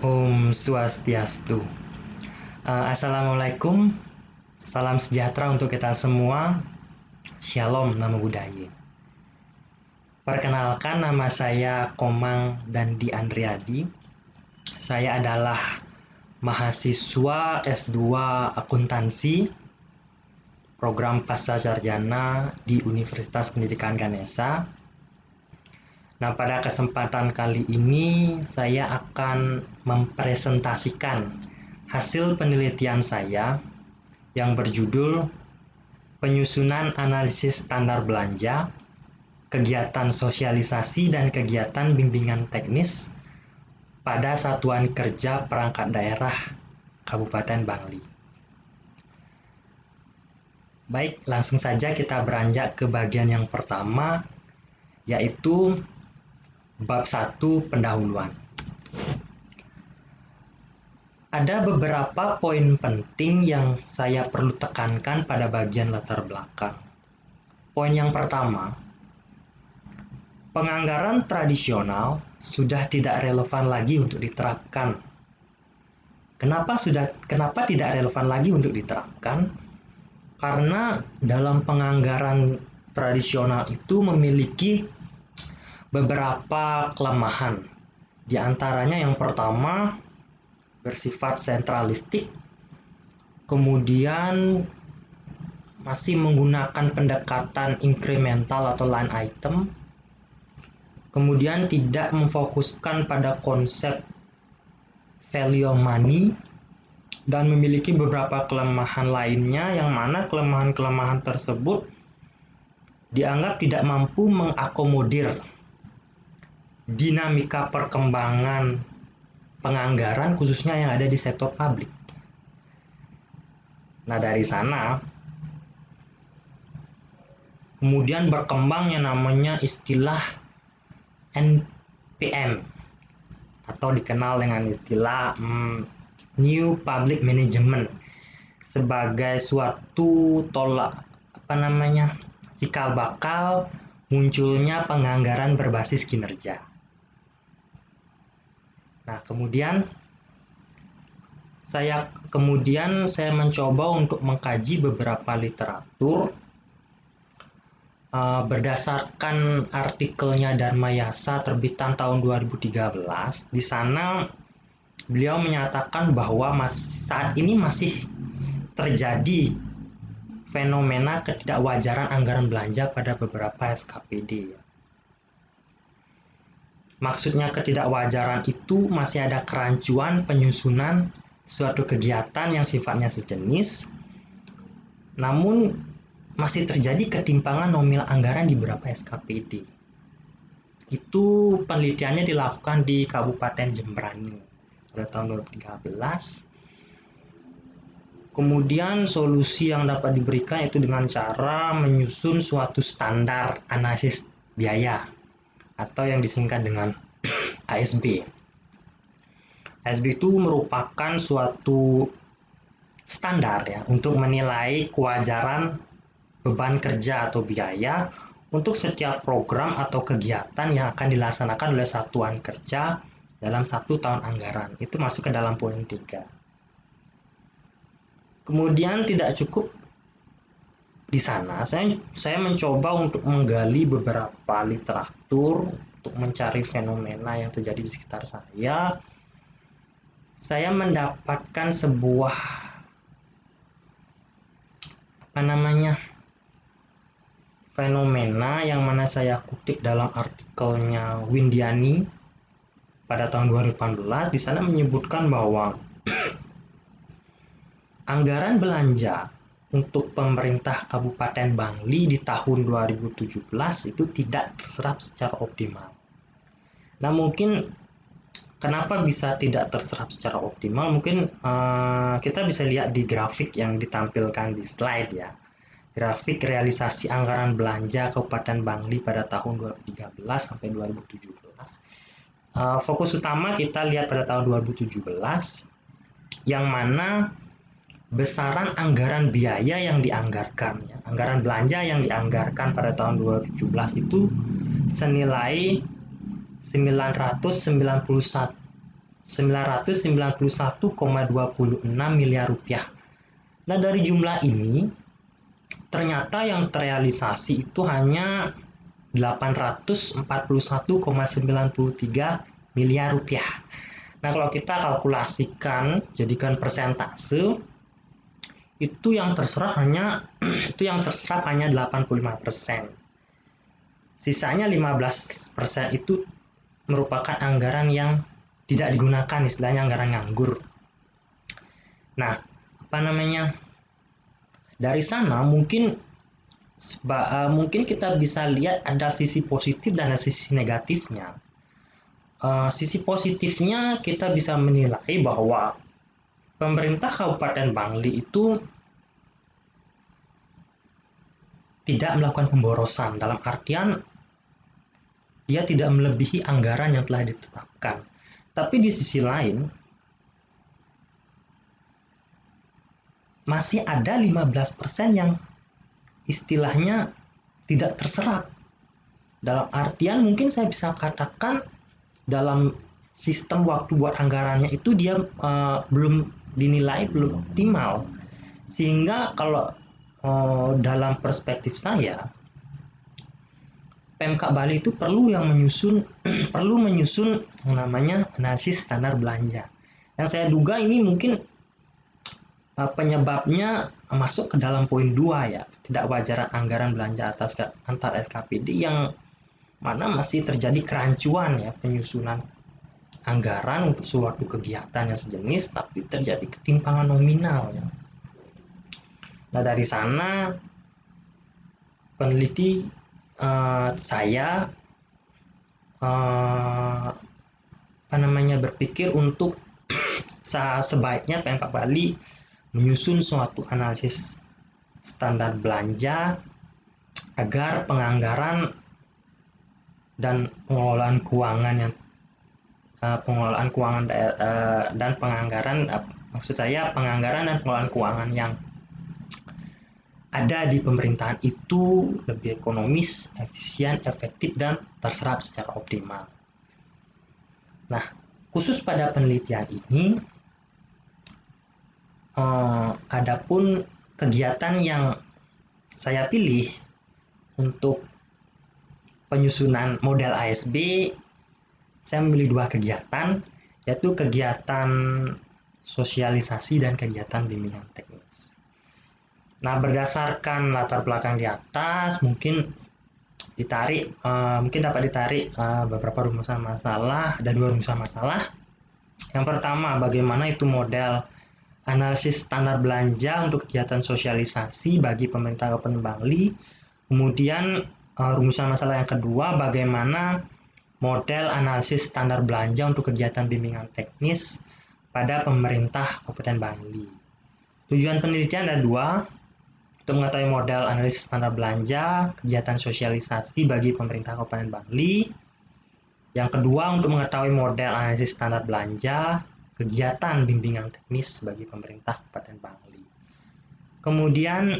Om Swastiastu. Assalamualaikum, salam sejahtera untuk kita semua. Shalom, Namo Buddhaya. Perkenalkan, nama saya Komang Dandi Andriadi. Saya adalah mahasiswa S2 Akuntansi program Pascasarjana di Universitas Pendidikan Ganesha. Nah, pada kesempatan kali ini saya akan mempresentasikan hasil penelitian saya yang berjudul Penyusunan Analisis Standar Belanja, Kegiatan Sosialisasi dan Kegiatan Bimbingan Teknis pada Satuan Kerja Perangkat Daerah Kabupaten Bangli. Baik, langsung saja kita beranjak ke bagian yang pertama, yaitu Bab 1 Pendahuluan. Ada beberapa poin penting yang saya perlu tekankan pada bagian latar belakang. Poin yang pertama, penganggaran tradisional sudah tidak relevan lagi untuk diterapkan. Kenapa tidak relevan lagi untuk diterapkan? Karena dalam penganggaran tradisional itu memiliki beberapa kelemahan. Di antaranya yang pertama, bersifat sentralistik, kemudian masih menggunakan pendekatan incremental atau line item, kemudian tidak memfokuskan pada konsep value money, dan memiliki beberapa kelemahan lainnya yang mana kelemahan-kelemahan tersebut dianggap tidak mampu mengakomodir dinamika perkembangan penganggaran khususnya yang ada di sektor publik. Nah, dari sana kemudian berkembang yang namanya istilah NPM atau dikenal dengan istilah New Public Management sebagai suatu cikal bakal munculnya penganggaran berbasis kinerja. Nah, kemudian saya mencoba untuk mengkaji beberapa literatur berdasarkan artikelnya Dharma Yasa terbitan tahun 2013. Di sana beliau menyatakan bahwa saat ini masih terjadi fenomena ketidakwajaran anggaran belanja pada beberapa SKPD. Maksudnya ketidakwajaran itu masih ada kerancuan penyusunan suatu kegiatan yang sifatnya sejenis, namun masih terjadi ketimpangan nominal anggaran di beberapa SKPD. Itu penelitiannya dilakukan di Kabupaten Jembrani pada tahun 2013. Kemudian solusi yang dapat diberikan itu dengan cara menyusun suatu standar analisis biaya atau yang disingkat dengan ASB. ASB itu merupakan suatu standar ya untuk menilai kewajaran beban kerja atau biaya untuk setiap program atau kegiatan yang akan dilaksanakan oleh satuan kerja dalam 1 tahun anggaran. Itu masuk ke dalam poin 3. Kemudian tidak cukup di sana, saya mencoba untuk menggali beberapa literatur untuk mencari fenomena yang terjadi di sekitar saya. Saya mendapatkan sebuah fenomena yang mana saya kutip dalam artikelnya Windiani pada tahun 2018. Di sana menyebutkan bahwa anggaran belanja untuk pemerintah Kabupaten Bangli di tahun 2017 itu tidak terserap secara optimal. Nah, mungkin kenapa bisa tidak terserap secara optimal? Mungkin kita bisa lihat di grafik yang ditampilkan di slide ya. Grafik realisasi anggaran belanja Kabupaten Bangli pada tahun 2013 sampai 2017. Fokus utama kita lihat pada tahun 2017, yang mana besaran anggaran biaya yang dianggarkan, ya, anggaran belanja yang dianggarkan pada tahun 2017 itu senilai 991 991,26 miliar rupiah. Nah, dari jumlah ini ternyata yang terrealisasi itu hanya 841,93 miliar rupiah. Nah, kalau kita kalkulasikan, jadikan persentase, itu yang terserap hanya 85%. Sisanya 15% itu merupakan anggaran yang tidak digunakan, istilahnya anggaran nganggur. Nah, dari sana mungkin kita bisa lihat ada sisi positif dan ada sisi negatifnya. Sisi positifnya kita bisa menilai bahwa pemerintah Kabupaten Bangli itu tidak melakukan pemborosan, dalam artian dia tidak melebihi anggaran yang telah ditetapkan. Tapi di sisi lain, masih ada 15% yang istilahnya tidak terserap. Dalam artian mungkin saya bisa katakan dalam sistem waktu buat anggarannya itu dia belum optimal. Sehingga kalau dalam perspektif saya, Pemkab Bali itu perlu menyusun yang namanya analisis standar belanja. Yang saya duga ini mungkin penyebabnya masuk ke dalam poin 2 ya, tidak wajaran anggaran belanja antar SKPD, yang mana masih terjadi kerancuan ya penyusunan anggaran untuk suatu kegiatan yang sejenis, tapi terjadi ketimpangan nominal ya. Nah, dari sana peneliti saya berpikir untuk sebaiknya Pemkab Bali menyusun suatu analisis standar belanja agar penganggaran dan pengelolaan keuangan dan penganggaran yang ada di pemerintahan itu lebih ekonomis, efisien, efektif, dan terserap secara optimal. Nah, khusus pada penelitian ini, adapun kegiatan yang saya pilih untuk penyusunan model ASB, saya memilih 2 kegiatan, yaitu kegiatan sosialisasi dan kegiatan bimbingan teknis. Nah, berdasarkan latar belakang di atas, mungkin dapat ditarik beberapa rumusan masalah, ada 2 rumusan masalah. Yang pertama, bagaimana itu model analisis standar belanja untuk kegiatan sosialisasi bagi pemerintah Kabupaten Bangli. Kemudian rumusan masalah yang kedua, bagaimana model analisis standar belanja untuk kegiatan bimbingan teknis pada pemerintah Kabupaten Bangli. Tujuan penelitian ada 2, untuk mengetahui model analisis standar belanja kegiatan sosialisasi bagi pemerintah Kabupaten Bangli. Yang kedua, untuk mengetahui model analisis standar belanja kegiatan bimbingan teknis bagi pemerintah Kabupaten Bangli. Kemudian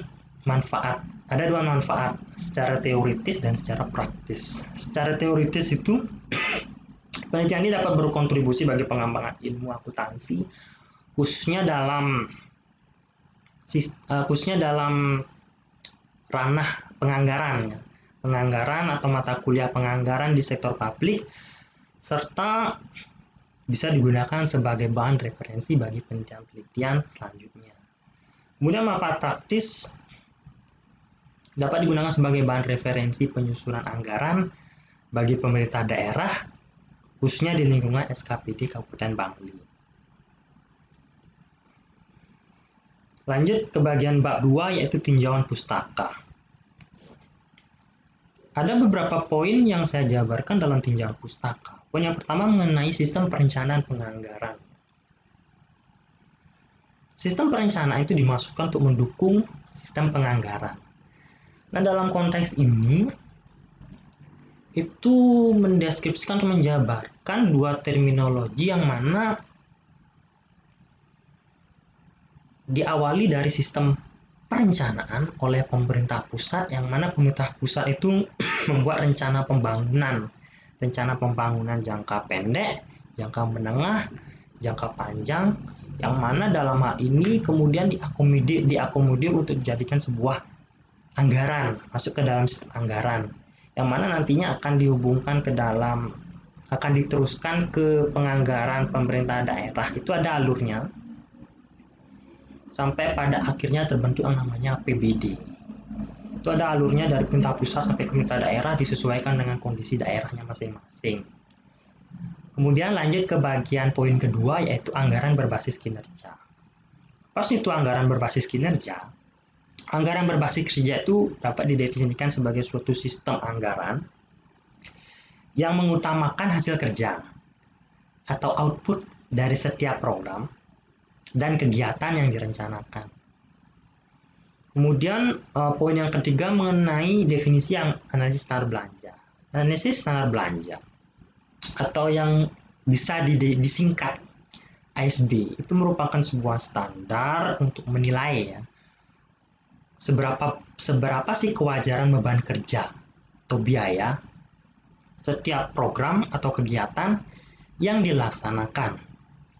ada 2 manfaat, secara teoritis dan secara praktis. Secara teoritis itu penelitian ini dapat berkontribusi bagi pengembangan ilmu akuntansi, khususnya dalam ranah penganggaran atau mata kuliah penganggaran di sektor publik, serta bisa digunakan sebagai bahan referensi bagi penelitian selanjutnya. Kemudian manfaat praktis dapat digunakan sebagai bahan referensi penyusunan anggaran bagi pemerintah daerah, khususnya di lingkungan SKPD Kabupaten Bangli. Lanjut ke bagian bab 2, yaitu tinjauan pustaka. Ada beberapa poin yang saya jabarkan dalam tinjauan pustaka. Poin yang pertama mengenai sistem perencanaan penganggaran. Sistem perencanaan itu dimaksudkan untuk mendukung sistem penganggaran. Nah, dalam konteks ini, itu mendeskripsikan atau menjabarkan 2 terminologi yang mana diawali dari sistem perencanaan oleh pemerintah pusat, yang mana pemerintah pusat itu membuat rencana pembangunan jangka pendek, jangka menengah, jangka panjang, yang mana dalam hal ini kemudian diakomodir untuk dijadikan sebuah anggaran, masuk ke dalam sistem anggaran, yang mana nantinya akan diteruskan ke penganggaran pemerintah daerah. Itu ada alurnya sampai pada akhirnya terbentuk yang namanya APBD. Itu ada alurnya dari pemerintah pusat sampai ke pemerintah daerah, disesuaikan dengan kondisi daerahnya masing-masing. Kemudian lanjut ke bagian poin kedua, yaitu anggaran berbasis kinerja. Pas itu anggaran berbasis kinerja, anggaran berbasis kinerja itu dapat didefinisikan sebagai suatu sistem anggaran yang mengutamakan hasil kerja atau output dari setiap program dan kegiatan yang direncanakan. Kemudian poin yang ketiga mengenai definisi yang analisis standar belanja. Analisis standar belanja atau yang bisa disingkat ASB itu merupakan sebuah standar untuk menilai ya, seberapa sih kewajaran beban kerja atau biaya setiap program atau kegiatan yang dilaksanakan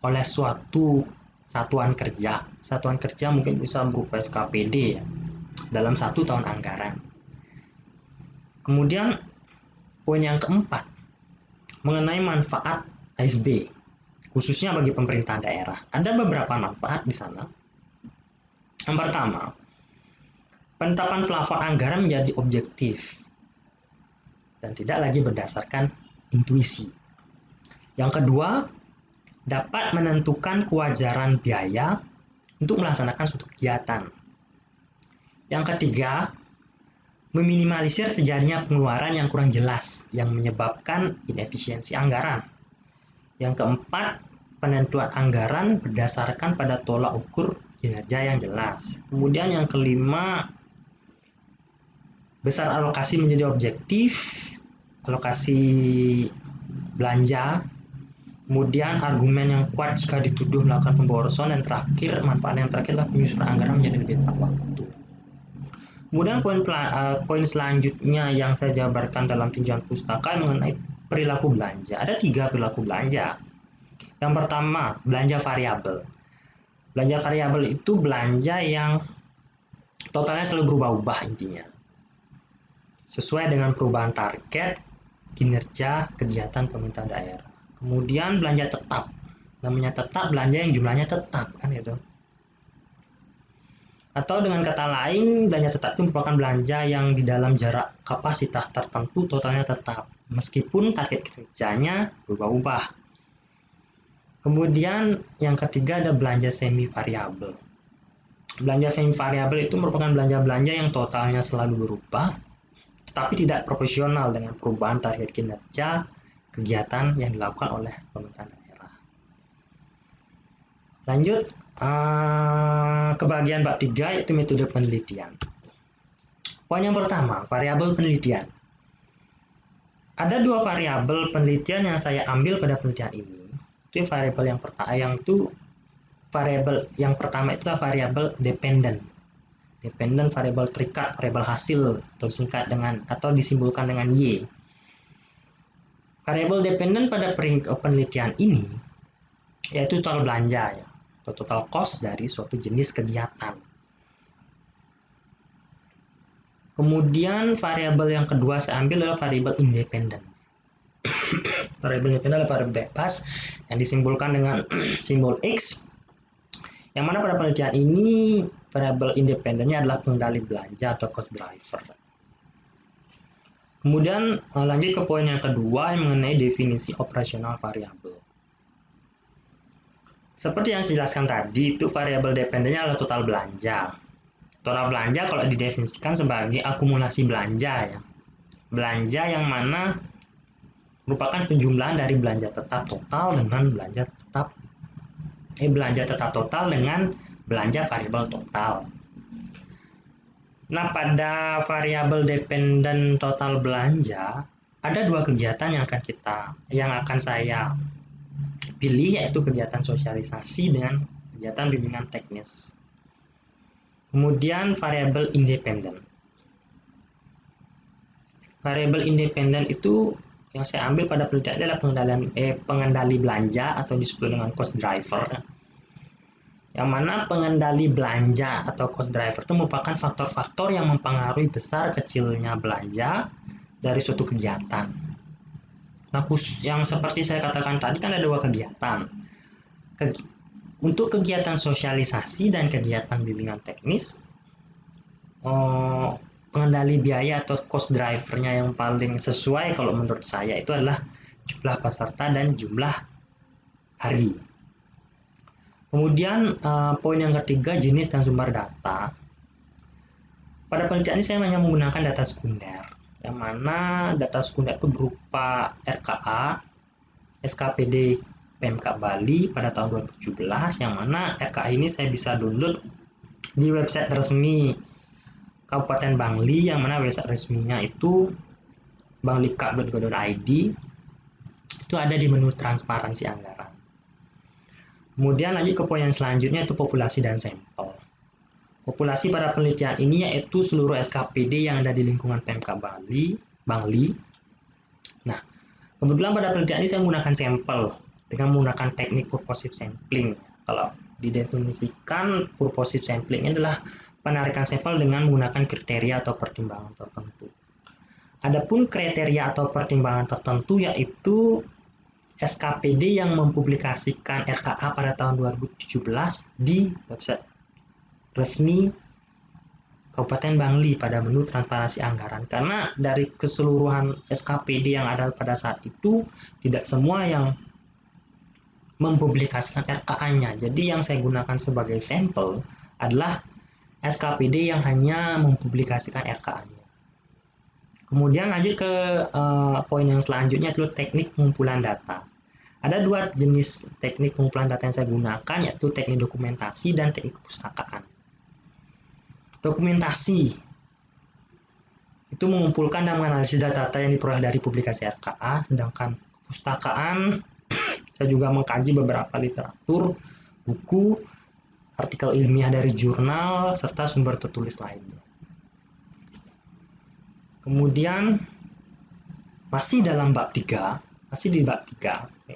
oleh suatu satuan kerja. Satuan kerja mungkin bisa berupa SKPD ya, dalam 1 tahun anggaran. Kemudian poin yang keempat mengenai manfaat ASB khususnya bagi pemerintah daerah. Ada beberapa manfaat di sana. Yang pertama, penetapan plafon anggaran menjadi objektif dan tidak lagi berdasarkan intuisi. Yang kedua, dapat menentukan kewajaran biaya untuk melaksanakan suatu kegiatan. Yang ketiga, meminimalisir terjadinya pengeluaran yang kurang jelas yang menyebabkan inefisiensi anggaran. Yang keempat, penentuan anggaran berdasarkan pada tolak ukur kinerja yang jelas. Kemudian yang kelima, besar alokasi menjadi objektif, alokasi belanja. Kemudian argumen yang kuat jika dituduh melakukan pemborosan, dan terakhir manfaat yang terakhir adalah penyusunan anggaran menjadi lebih tepat waktu. Kemudian poin selanjutnya yang saya jabarkan dalam tinjauan pustaka mengenai perilaku belanja. Ada 3 perilaku belanja. Yang pertama, belanja variabel. Belanja variabel itu belanja yang totalnya selalu berubah-ubah intinya, sesuai dengan perubahan target, kinerja, kegiatan pemerintah daerah. Kemudian belanja tetap, namanya tetap belanja yang jumlahnya tetap kan gitu. Atau dengan kata lain, belanja tetap itu merupakan belanja yang di dalam jarak kapasitas tertentu totalnya tetap, meskipun target kerjanya berubah-ubah. Kemudian yang ketiga ada belanja semi variabel. Belanja semi variabel itu merupakan belanja-belanja yang totalnya selalu berubah, tapi tidak proporsional dengan perubahan target kinerja kegiatan yang dilakukan oleh pemerintah daerah. Lanjut ke bagian bab 3, yaitu metode penelitian. Poin yang pertama, variabel penelitian. Ada 2 variabel penelitian yang saya ambil pada penelitian ini. Itu variabel yang pertama itulah variabel dependent. Dependent variabel terikat, variabel hasil atau disingkat dengan atau disimbolkan dengan Y. Variabel dependent pada penelitian ini yaitu total belanja ya, atau total cost dari suatu jenis kegiatan. Kemudian variabel yang kedua saya ambil adalah variabel independen. Variabel independen adalah variabel bebas yang disimbolkan dengan simbol X, yang mana pada penelitian ini variabel independennya adalah pengendali belanja atau cost driver. Kemudian lanjut ke poin yang kedua yang mengenai definisi operasional variabel. Seperti yang saya jelaskan tadi, itu variabel dependennya adalah total belanja. Total belanja kalau didefinisikan sebagai akumulasi belanja ya. Belanja yang mana merupakan penjumlahan dari belanja tetap total dengan belanja tetap total dengan belanja variabel total. Nah, pada variabel dependen total belanja ada 2 kegiatan yang akan saya pilih, yaitu kegiatan sosialisasi dengan kegiatan bimbingan teknis. Kemudian variabel independen. Variabel independen itu yang saya ambil pada penelitian adalah pengendali belanja atau disebut dengan cost driver. Yang mana pengendali belanja atau cost driver itu merupakan faktor-faktor yang mempengaruhi besar kecilnya belanja dari suatu kegiatan. Nah, yang seperti saya katakan tadi kan ada 2 kegiatan. Untuk kegiatan sosialisasi dan kegiatan bimbingan teknis, pengendali biaya atau cost drivernya yang paling sesuai kalau menurut saya itu adalah jumlah peserta dan jumlah hari. Kemudian poin yang ketiga, jenis dan sumber data. Pada penelitian ini saya hanya menggunakan data sekunder, yang mana data sekunder itu berupa RKA, SKPD Pemkab Bali pada tahun 2017, yang mana RKA ini saya bisa download di website resmi Kabupaten Bangli, yang mana website resminya itu banglika.go.id. Itu ada di menu transparansi anggaran. Kemudian lanjut ke poin yang selanjutnya, itu populasi dan sampel. Populasi pada penelitian ini yaitu seluruh SKPD yang ada di lingkungan Pemkab Bangli. Nah, kebetulan pada penelitian ini saya menggunakan sampel dengan menggunakan teknik purposive sampling. Kalau didefinisikan, purposive sampling adalah penarikan sampel dengan menggunakan kriteria atau pertimbangan tertentu. Adapun kriteria atau pertimbangan tertentu yaitu SKPD yang mempublikasikan RKA pada tahun 2017 di website resmi Kabupaten Bangli pada menu transparansi anggaran. Karena dari keseluruhan SKPD yang ada pada saat itu, tidak semua yang mempublikasikan RKA-nya. Jadi yang saya gunakan sebagai sampel adalah SKPD yang hanya mempublikasikan RKA-nya. Kemudian lanjut ke poin yang selanjutnya, itu teknik pengumpulan data. Ada 2 jenis teknik pengumpulan data yang saya gunakan, yaitu teknik dokumentasi dan teknik kepustakaan. Dokumentasi itu mengumpulkan dan menganalisis data-data yang diperoleh dari publikasi RKA, sedangkan kepustakaan saya juga mengkaji beberapa literatur, buku, artikel ilmiah dari jurnal, serta sumber tertulis lainnya. Kemudian masih di bab 3,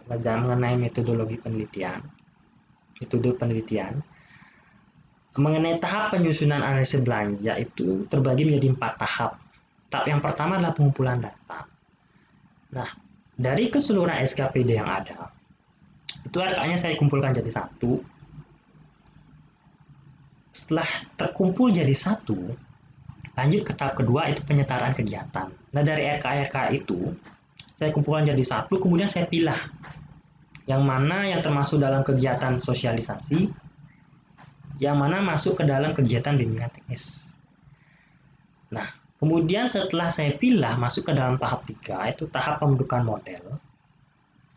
belajar mengenai metode penelitian. Mengenai tahap penyusunan analisis belanja itu terbagi menjadi 4 tahap. Tahap yang pertama adalah pengumpulan data. Nah, dari keseluruhan SKPD yang ada, itu RKA-nya saya kumpulkan jadi 1. Setelah terkumpul jadi 1, lanjut ke tahap kedua, itu penyetaraan kegiatan. Nah, dari RKA itu saya kumpulkan jadi 1, kemudian saya pilah yang mana yang termasuk dalam kegiatan sosialisasi, yang mana masuk ke dalam kegiatan bimbingan teknis. Nah, kemudian setelah saya pilah masuk ke dalam tahap 3, itu tahap pembentukan model.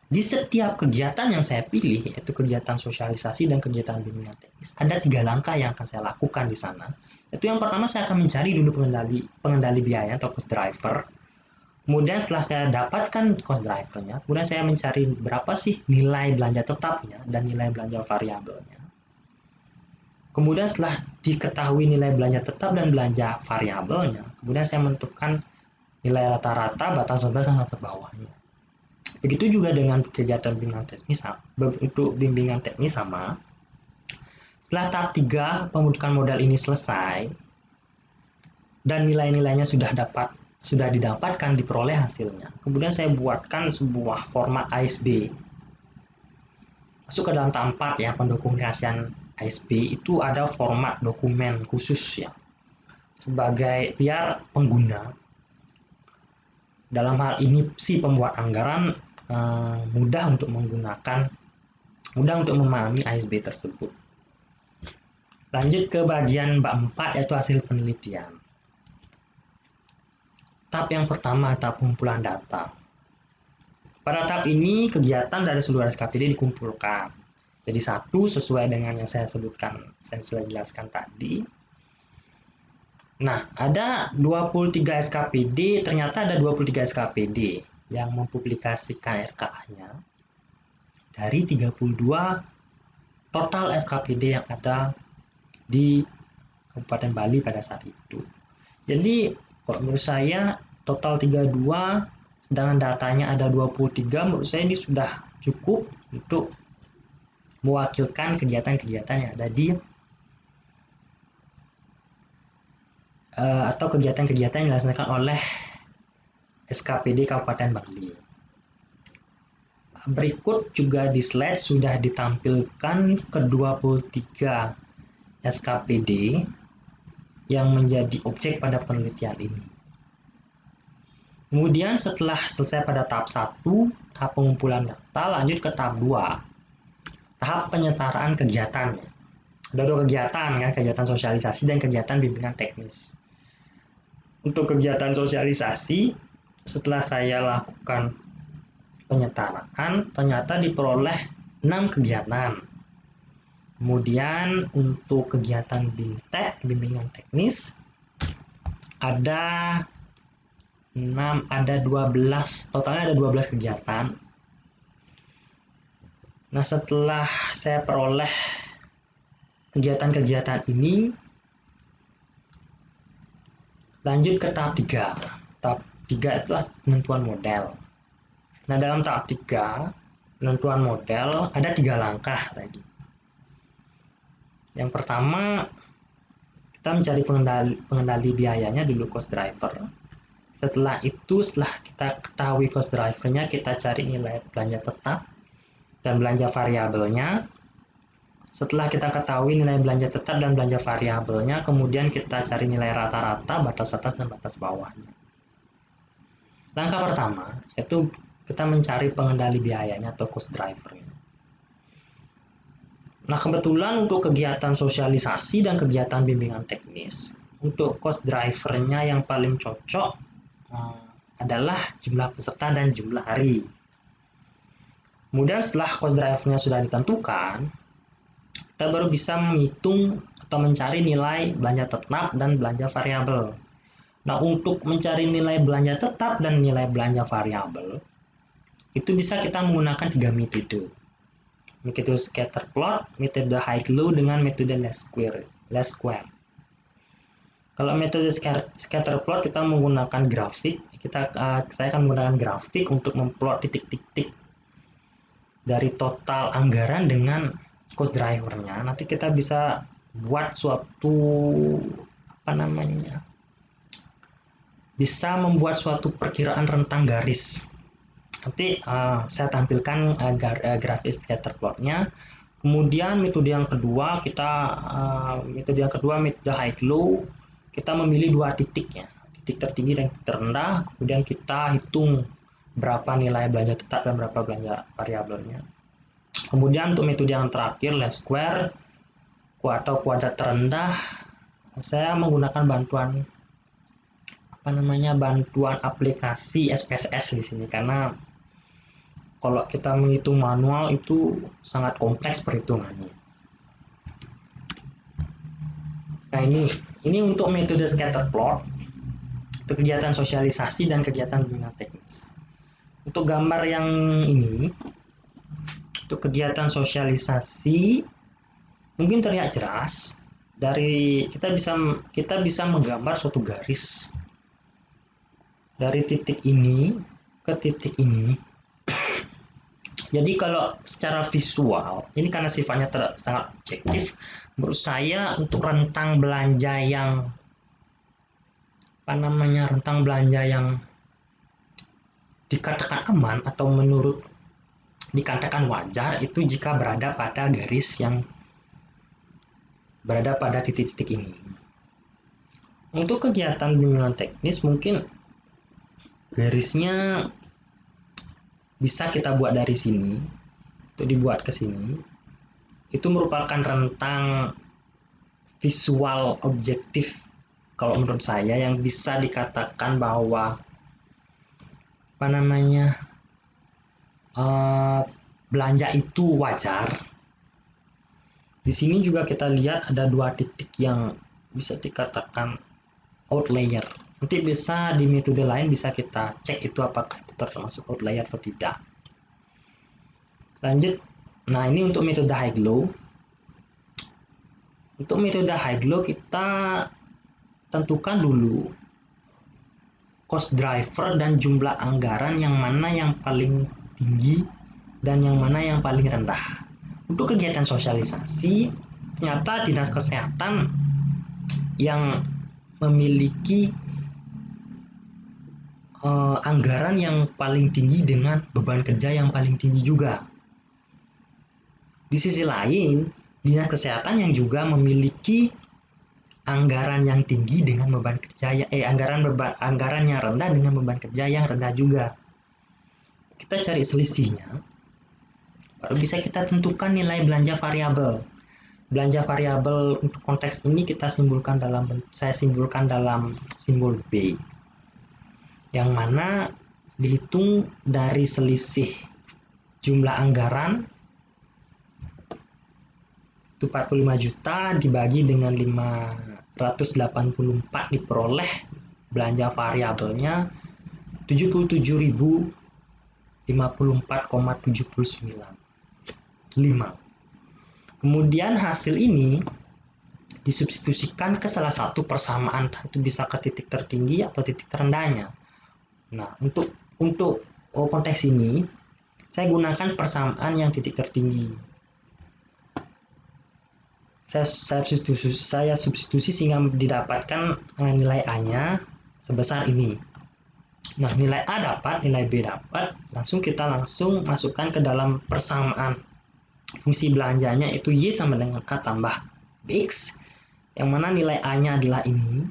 Di setiap kegiatan yang saya pilih, yaitu kegiatan sosialisasi dan kegiatan bimbingan teknis, ada 3 langkah yang akan saya lakukan di sana. Itu yang pertama, saya akan mencari dulu pengendali biaya atau cost driver. Kemudian setelah saya dapatkan cost drivernya, kemudian saya mencari berapa sih nilai belanja tetapnya dan nilai belanja variabelnya. Kemudian setelah diketahui nilai belanja tetap dan belanja variabelnya, kemudian saya menentukan nilai rata-rata, batas atas dan batas bawahnya. Begitu juga dengan kegiatan bimbingan teknis, untuk bimbingan teknis sama. Setelah tahap 3 pembentukan model ini selesai dan nilai-nilainya sudah didapatkan, diperoleh hasilnya. Kemudian saya buatkan sebuah format ASB. Masuk ke dalam tahap 4 ya, pendokumentasian ASB itu ada format dokumen khusus ya, sebagai biar pengguna, dalam hal ini si pembuat anggaran, mudah untuk memahami ASB tersebut. Lanjut ke bagian bab 4, yaitu hasil penelitian. Tahap yang pertama, tahap pengumpulan data. Pada tahap ini, kegiatan dari seluruh SKPD dikumpulkan. Jadi 1 sesuai dengan yang saya jelaskan tadi. Nah, ada 23 SKPD, ternyata ada 23 SKPD yang mempublikasikan RKA-nya dari 32 total SKPD yang ada di Kabupaten Bali pada saat itu. Jadi, kalau menurut saya, total 32 sedangkan datanya ada 23, menurut saya ini sudah cukup untuk mewakilkan kegiatan-kegiatan yang ada di atau kegiatan-kegiatan yang dilaksanakan oleh SKPD Kabupaten Bangli. Berikut juga di slide sudah ditampilkan ke-23 SKPD yang menjadi objek pada penelitian ini. Kemudian setelah selesai pada tahap 1, tahap pengumpulan data, lanjut ke tahap 2, tahap penyetaraan kegiatan. Ada 2 kegiatan kan, kegiatan sosialisasi dan kegiatan bimbingan teknis. Untuk kegiatan sosialisasi, setelah saya lakukan penyetaraan, ternyata diperoleh 6 kegiatan. Kemudian untuk kegiatan BIMTEK, bimbingan teknis, ada 12, totalnya ada 12 kegiatan. Nah, setelah saya peroleh kegiatan-kegiatan ini, lanjut ke tahap 3. Tahap 3 itulah penentuan model. Nah, dalam tahap 3, penentuan model, ada 3 langkah lagi. Yang pertama, kita mencari pengendali biayanya dulu, cost driver. Setelah itu, setelah kita ketahui cost drivernya, kita cari nilai belanja tetap dan belanja variabelnya. Setelah kita ketahui nilai belanja tetap dan belanja variabelnya, kemudian kita cari nilai rata-rata, batas atas dan batas bawahnya. Langkah pertama, yaitu kita mencari pengendali biayanya atau cost drivernya. Nah, kebetulan untuk kegiatan sosialisasi dan kegiatan bimbingan teknis, untuk cost drivernya yang paling cocok adalah jumlah peserta dan jumlah hari. Kemudian setelah cost drivernya sudah ditentukan, kita baru bisa menghitung atau mencari nilai belanja tetap dan belanja variabel. Nah, untuk mencari nilai belanja tetap dan nilai belanja variabel, itu bisa kita menggunakan 3 metode. Metode scatter plot, metode high-low, dengan metode least square. Kalau metode scatter plot kita menggunakan grafik. Saya akan menggunakan grafik untuk memplot titik-titik dari total anggaran dengan cost drivernya. Nanti kita bisa buat bisa membuat suatu perkiraan rentang garis. Nanti saya tampilkan grafis scatter plotnya. Kemudian metode yang kedua, metode high-low, kita memilih 2 titiknya, titik tertinggi dan titik terendah. Kemudian kita hitung berapa nilai belanja tetap dan berapa belanja variabelnya. Kemudian untuk metode yang terakhir, least square atau kuadrat terendah, saya menggunakan bantuan aplikasi SPSS di sini, karena kalau kita menghitung manual itu sangat kompleks perhitungannya. Nah, ini untuk metode scatter plot, untuk kegiatan sosialisasi dan kegiatan bimbingan teknis. Untuk gambar yang ini, untuk kegiatan sosialisasi mungkin terlihat jelas. Dari kita bisa menggambar suatu garis dari titik ini ke titik ini. Jadi kalau secara visual, ini karena sifatnya sangat objektif, menurut saya untuk rentang belanja yang dikatakan aman atau menurut dikatakan wajar itu jika berada pada garis yang berada pada titik-titik ini. Untuk kegiatan bimbingan teknis mungkin garisnya bisa kita buat dari sini, itu dibuat ke sini. Itu merupakan rentang visual objektif kalau menurut saya yang bisa dikatakan bahwa belanja itu wajar. Di sini juga kita lihat ada 2 titik yang bisa dikatakan outlier. Nanti bisa di metode lain bisa kita cek itu apakah itu termasuk outlier atau tidak. Lanjut, nah ini untuk metode high-low. Untuk metode high-low kita tentukan dulu cost driver dan jumlah anggaran yang mana yang paling tinggi dan yang mana yang paling rendah. Untuk kegiatan sosialisasi, ternyata Dinas Kesehatan yang memiliki anggaran yang paling tinggi dengan beban kerja yang paling tinggi juga. Di sisi lain, Dinas Kesehatan yang juga memiliki anggaran yang tinggi dengan beban kerja anggaran yang rendah dengan beban kerja yang rendah juga. Kita cari selisihnya, baru bisa kita tentukan nilai belanja variabel. Belanja variabel untuk konteks ini saya simbolkan dalam simbol B, yang mana dihitung dari selisih jumlah anggaran itu 45 juta dibagi dengan 584 diperoleh belanja variabelnya 77.054,79. Kemudian hasil ini disubstitusikan ke salah satu persamaan, itu bisa ke titik tertinggi atau titik terendahnya. Nah, untuk konteks ini saya gunakan persamaan yang titik tertinggi. Saya substitusi sehingga didapatkan nilai A-nya sebesar ini. Nah, nilai A dapat, nilai B dapat, kita langsung masukkan ke dalam persamaan. Fungsi belanjanya itu Y sama dengan A tambah BX, yang mana nilai A-nya adalah ini,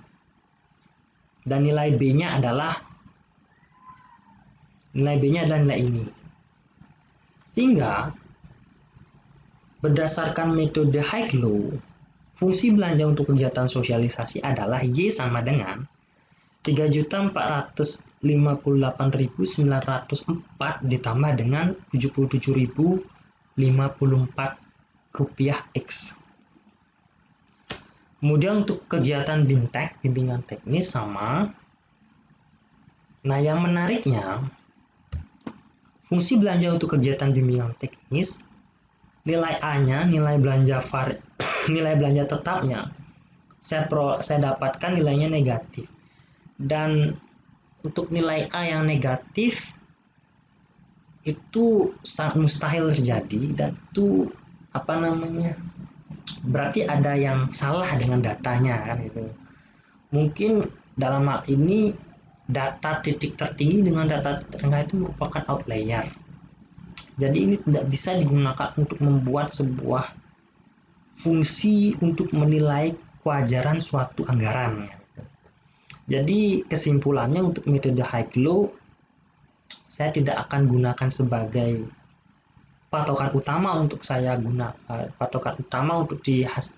dan nilai B-nya adalah nilai ini. Sehingga, berdasarkan metode Haiglo, fungsi belanja untuk kegiatan sosialisasi adalah Y sama dengan 3.458.904 ditambah dengan 77.054 rupiah X. Kemudian untuk kegiatan BIMTEK, bimbingan teknis sama. Nah, yang menariknya, fungsi belanja untuk kegiatan bimbingan teknis, nilai A-nya, nilai belanja tetapnya, saya dapatkan nilainya negatif. Dan untuk nilai A yang negatif itu sangat mustahil terjadi, dan itu berarti ada yang salah dengan datanya kan itu. Mungkin dalam hal ini data titik tertinggi dengan data terendah itu merupakan outlier. Jadi ini tidak bisa digunakan untuk membuat sebuah fungsi untuk menilai kewajaran suatu anggaran. Jadi kesimpulannya untuk metode Haiglo, saya tidak akan gunakan sebagai patokan utama untuk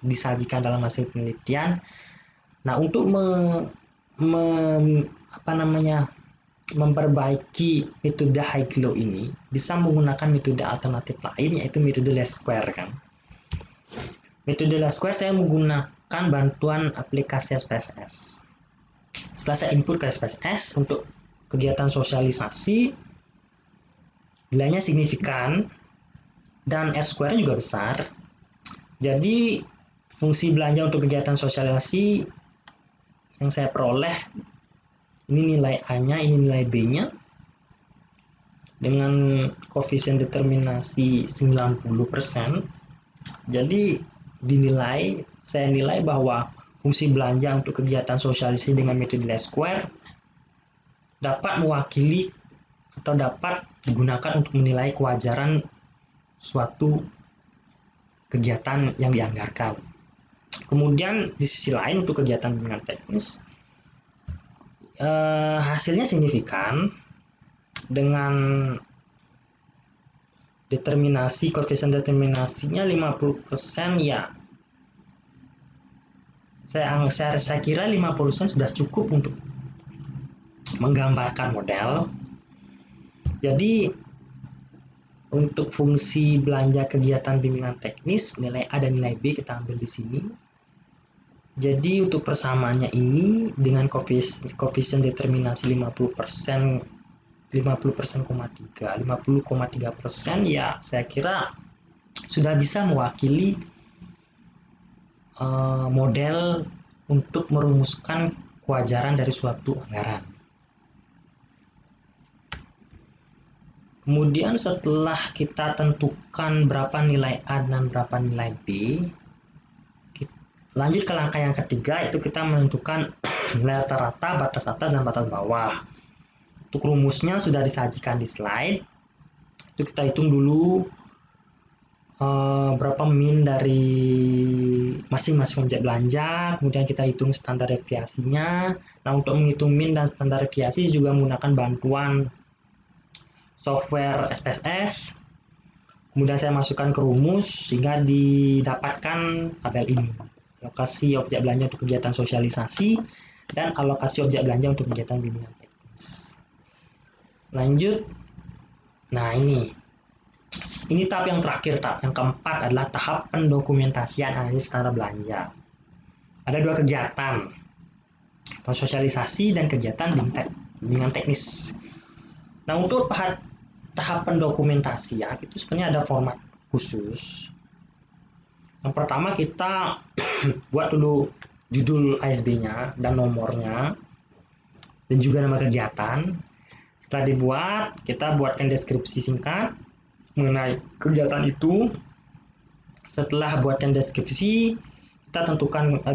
disajikan dalam hasil penelitian. Nah, untuk memperbaiki metode Haiglo ini bisa menggunakan metode alternatif lain, yaitu metode least square kan. Metode least square saya menggunakan bantuan aplikasi SPSS. Setelah saya input ke SPSS untuk kegiatan sosialisasi, nilainya signifikan dan R-square-nya juga besar. Jadi fungsi belanja untuk kegiatan sosialisasi yang saya peroleh, ini nilai A-nya, ini nilai B-nya, dengan koefisien determinasi 90%. Jadi saya nilai bahwa fungsi belanja untuk kegiatan sosialisasi dengan metode least square dapat mewakili atau dapat digunakan untuk menilai kewajaran suatu kegiatan yang dianggarkan. Kemudian di sisi lain untuk kegiatan bimbingan teknis, hasilnya signifikan dengan koefisien determinasinya 50%, ya. Saya kira 50% sudah cukup untuk menggambarkan model. Jadi untuk fungsi belanja kegiatan bimbingan teknis, nilai A dan nilai B kita ambil di sini. Jadi untuk persamaannya ini dengan koefisien determinasi 50%, 50,3%, ya saya kira sudah bisa mewakili model untuk merumuskan kewajaran dari suatu anggaran. Kemudian setelah kita tentukan berapa nilai A dan berapa nilai B, lanjut ke langkah yang ketiga, itu kita menentukan nilai rata-rata, batas atas, dan batas bawah. Untuk rumusnya sudah disajikan di slide. Itu kita hitung dulu berapa min dari masing-masing objek belanja, kemudian kita hitung standar deviasinya. Nah, untuk menghitung min dan standar deviasi juga menggunakan bantuan software SPSS. Kemudian saya masukkan ke rumus sehingga didapatkan tabel ini. Alokasi objek belanja untuk kegiatan sosialisasi dan alokasi objek belanja untuk kegiatan bimbingan teknis. Lanjut. Nah, ini tahap yang terakhir, tahap yang keempat adalah tahap pendokumentasian analisis standar belanja. Ada dua kegiatan, sosialisasi dan kegiatan bimbingan teknis. Nah, untuk tahap pendokumentasian itu sebenarnya ada format khusus. Yang pertama kita buat dulu judul ASB-nya dan nomornya dan juga nama kegiatan. Setelah dibuat, kita buatkan deskripsi singkat mengenai kegiatan itu. Setelah buatkan deskripsi,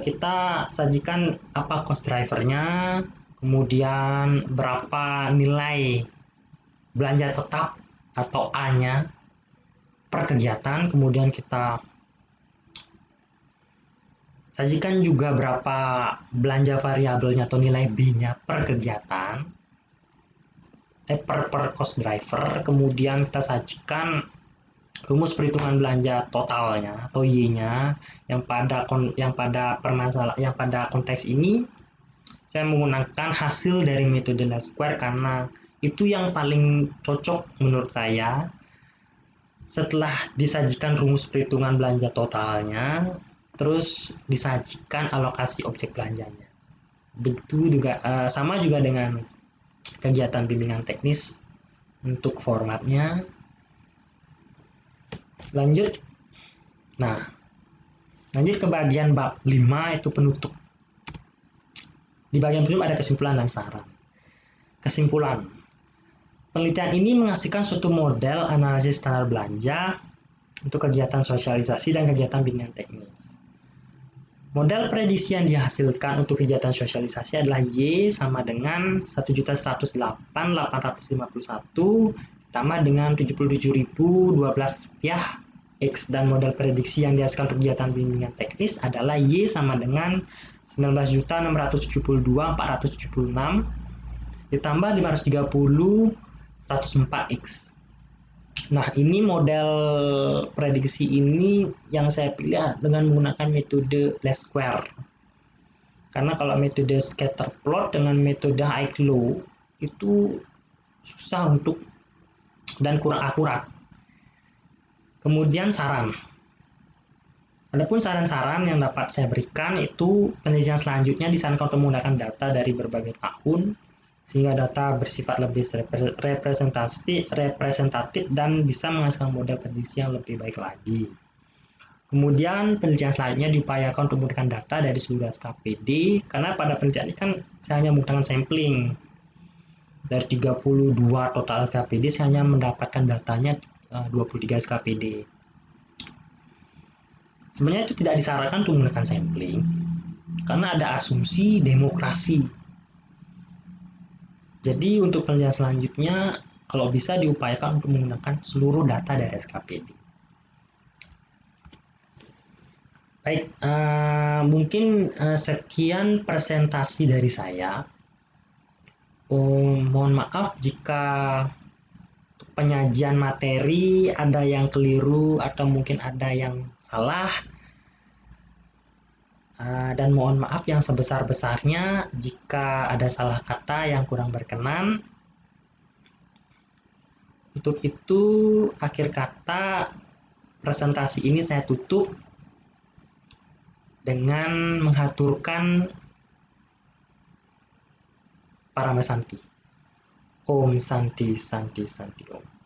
kita sajikan apa cost drivernya, kemudian berapa nilai belanja tetap atau A-nya per kegiatan, kemudian kita sajikan juga berapa belanja variabelnya atau nilai B-nya per kegiatan, per cost driver. Kemudian kita sajikan rumus perhitungan belanja totalnya atau Y-nya yang pada konteks ini saya menggunakan hasil dari metode least square karena itu yang paling cocok menurut saya. Setelah disajikan rumus perhitungan belanja totalnya, terus disajikan alokasi objek belanjanya. Begitu juga sama juga dengan kegiatan bimbingan teknis untuk formatnya. Lanjut ke bagian bab 5, itu penutup. Di bagian penutup ada kesimpulan dan saran. Kesimpulan. Penelitian ini menghasilkan suatu model analisis standar belanja untuk kegiatan sosialisasi dan kegiatan bimbingan teknis. Model prediksi yang dihasilkan untuk kegiatan sosialisasi adalah Y sama dengan 1.108.851 ditambah dengan 77.012 rupiah X, dan model prediksi yang dihasilkan untuk kegiatan bimbingan teknis adalah Y sama dengan 19.672.476 ditambah 530 104X. Nah, ini model prediksi ini yang saya pilih dengan menggunakan metode least square. Karena kalau metode scatter plot dengan metode Haik-Low itu susah dan kurang akurat. Kemudian saran. Adapun saran-saran yang dapat saya berikan itu penelitian selanjutnya disarankan untuk menggunakan data dari berbagai tahun sehingga data bersifat lebih representatif dan bisa menghasilkan model prediksi yang lebih baik lagi. Kemudian penelitian selanjutnya diupayakan untuk menggunakan data dari seluruh SKPD, karena pada penelitian ini kan saya hanya menggunakan sampling. Dari 32 total SKPD, saya hanya mendapatkan datanya 23 SKPD. Sebenarnya itu tidak disarankan untuk menggunakan sampling, karena ada asumsi demokrasi. Jadi untuk penelitian selanjutnya, kalau bisa diupayakan untuk menggunakan seluruh data dari SKPD. Baik, mungkin sekian presentasi dari saya. Mohon maaf jika penyajian materi ada yang keliru atau mungkin ada yang salah. Dan mohon maaf yang sebesar-besarnya jika ada salah kata yang kurang berkenan. Untuk itu, akhir kata presentasi ini saya tutup dengan menghaturkan Paramasanti. Om Santi Santi Santi Om.